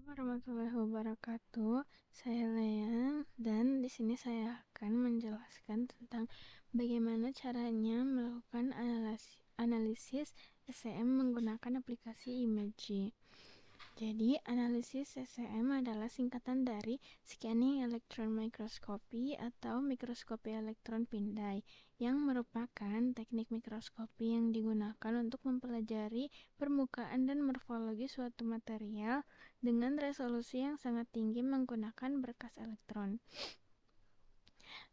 Warahmatullahi wabarakatuh. Saya Lean dan di sini saya akan menjelaskan tentang bagaimana caranya melakukan analisis SEM menggunakan aplikasi Imagy. Jadi, analisis SEM adalah singkatan dari Scanning Electron Microscopy atau mikroskopi elektron pindai, yang merupakan teknik mikroskopi yang digunakan untuk mempelajari permukaan dan morfologi suatu material dengan resolusi yang sangat tinggi menggunakan berkas elektron.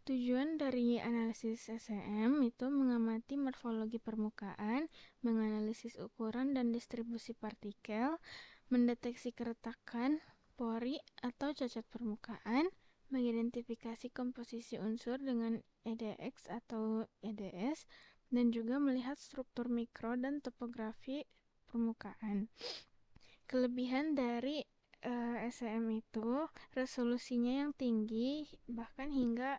Tujuan dari analisis SEM itu mengamati morfologi permukaan, menganalisis ukuran dan distribusi partikel, mendeteksi keretakan, pori, atau cacat permukaan, mengidentifikasi komposisi unsur dengan EDX atau EDS, dan juga melihat struktur mikro dan topografi permukaan. Kelebihan dari SEM itu resolusinya yang tinggi, bahkan hingga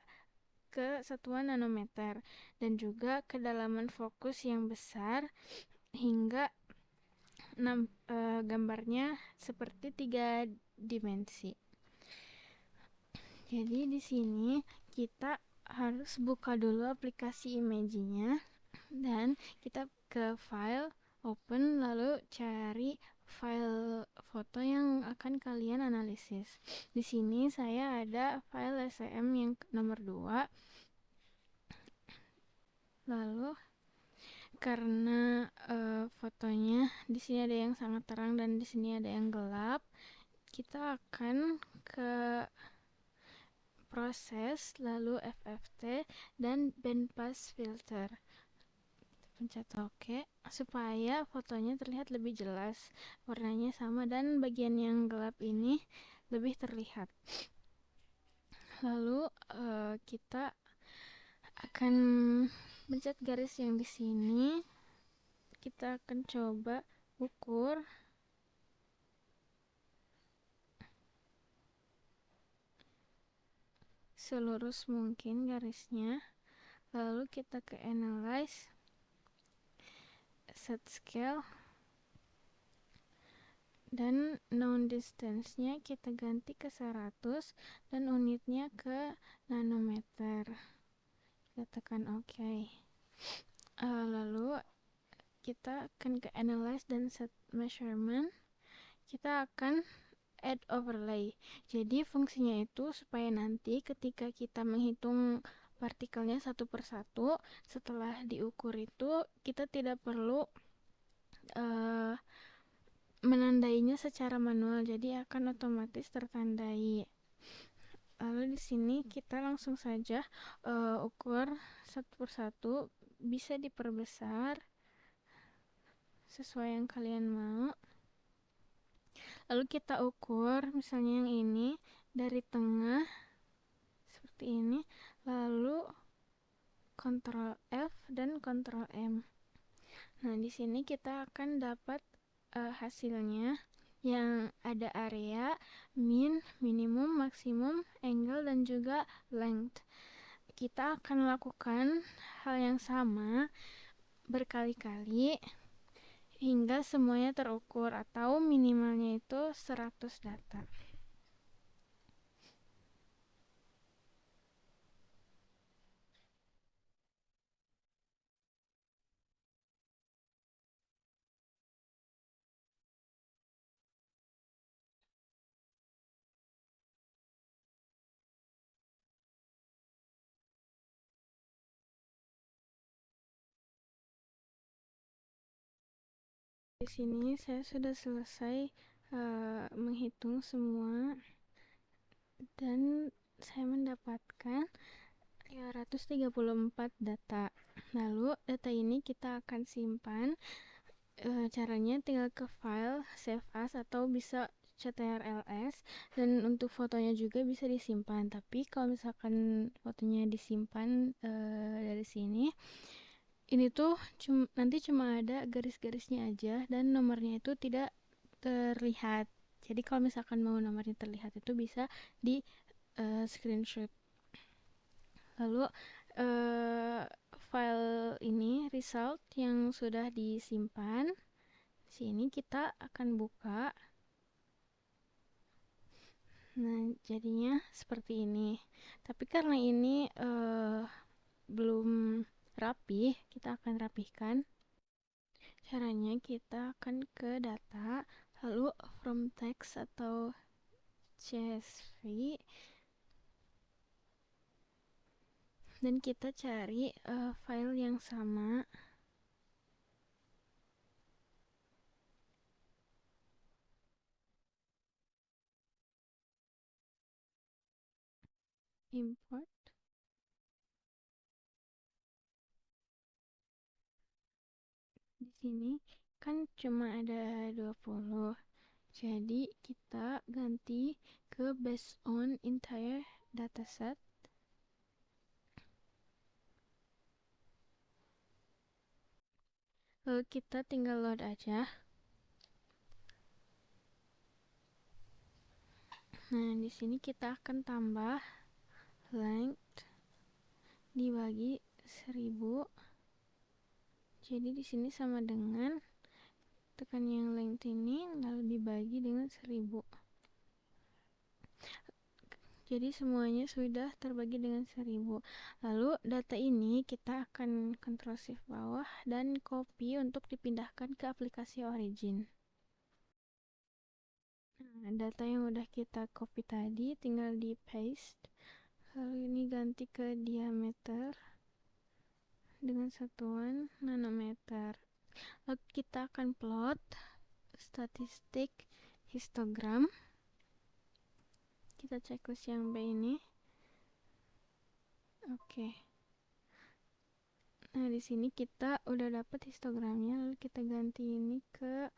ke satuan nanometer, dan juga kedalaman fokus yang besar hingga gambarnya seperti 3 dimensi. Jadi di sini kita harus buka dulu aplikasi Imagy-nya dan kita ke file, open, lalu cari file foto yang akan kalian analisis. Di sini saya ada file SEM yang nomor 2. Lalu karena fotonya di sini ada yang sangat terang dan di sini ada yang gelap, kita akan ke proses, lalu FFT dan bandpass filter. Pencet OK supaya fotonya terlihat lebih jelas, warnanya sama dan bagian yang gelap ini lebih terlihat. Lalu kita akan pencet garis yang di sini. Kita akan coba ukur selurus mungkin garisnya. Lalu kita ke analyze, set scale, dan known distance-nya kita ganti ke 100 dan unitnya ke nanometer. Kita tekan OK. Lalu kita akan ke analyze dan set measurement. Kita akan add overlay. Jadi fungsinya itu supaya nanti ketika kita menghitung partikelnya satu persatu, setelah diukur itu kita tidak perlu menandainya secara manual, jadi akan otomatis tertandai. Lalu di sini kita langsung saja ukur satu persatu, bisa diperbesar sesuai yang kalian mau. Lalu kita ukur misalnya yang ini dari tengah seperti ini, lalu Ctrl F dan Ctrl M. Nah, di sini kita akan dapat hasilnya yang ada area, min, minimum, maksimum, angle, dan juga length. Kita akan lakukan hal yang sama berkali-kali hingga semuanya terukur, atau minimalnya itu 100 data. Di sini saya sudah selesai menghitung semua dan saya mendapatkan 534 data. Lalu data ini kita akan simpan. Caranya tinggal ke file, save as, atau bisa ctrls, dan untuk fotonya juga bisa disimpan. Tapi kalau misalkan fotonya disimpan dari sini, ini tuh nanti cuma ada garis-garisnya aja dan nomornya itu tidak terlihat. Jadi kalau misalkan mau nomornya terlihat itu bisa di screenshot. Lalu file ini result yang sudah disimpan. Sini kita akan buka. Nah, jadinya seperti ini. Tapi karena ini belum rapi, kita akan rapihkan. Caranya kita akan ke data, lalu from text atau CSV, dan kita cari file yang sama. Import. Di sini kan cuma ada 20. Jadi kita ganti ke based on entire dataset. Lalu kita tinggal load aja. Nah, di sini kita akan tambah length dibagi 1000. Jadi di sini sama dengan tekan yang length ini lalu dibagi dengan 1000. Jadi semuanya sudah terbagi dengan 1000. Lalu data ini kita akan Ctrl Shift bawah dan copy untuk dipindahkan ke aplikasi origin. Nah, data yang udah kita copy tadi tinggal di paste. Lalu ini ganti ke diameter dengan satuan nanometer. Lalu kita akan plot statistik histogram. Kita checklist yang B ini. Oke. Nah, di sini kita udah dapat histogramnya, lalu kita ganti ini ke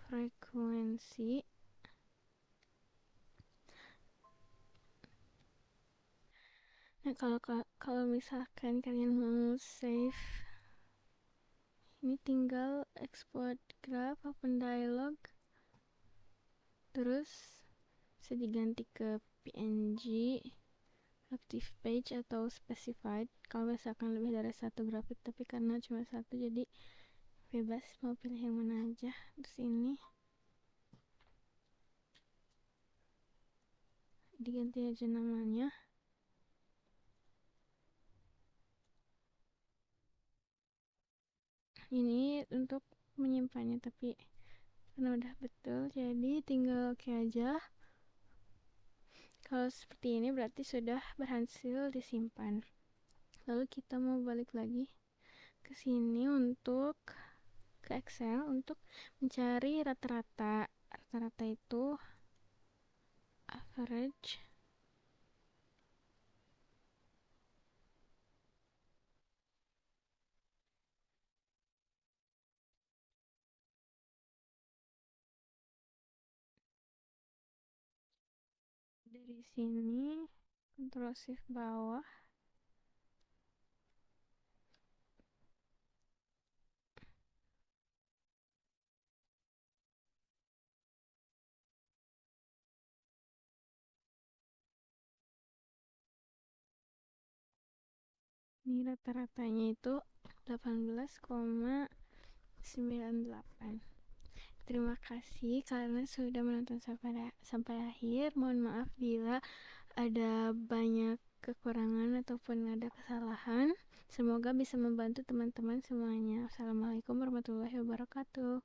frekuensi. Nah, kalau misalkan kalian mau save, ini tinggal export graph, open dialog, terus bisa diganti ke PNG, active page atau specified. Kalau misalkan lebih dari satu grafik, tapi karena cuma satu, jadi bebas mau pilih yang mana aja. Terus ini diganti aja namanya. Ini untuk menyimpannya, tapi karena udah betul jadi tinggal oke aja. Kalau seperti ini berarti sudah berhasil disimpan. Lalu kita mau balik lagi ke sini untuk ke Excel untuk mencari rata-rata. Rata-rata itu average dari sini. Ctrl Shift bawah. Ini rata-ratanya itu 18,98. Terima kasih karena sudah menonton sampai akhir. Mohon maaf bila ada banyak kekurangan ataupun ada kesalahan. Semoga bisa membantu teman-teman semuanya. Assalamualaikum warahmatullahi wabarakatuh.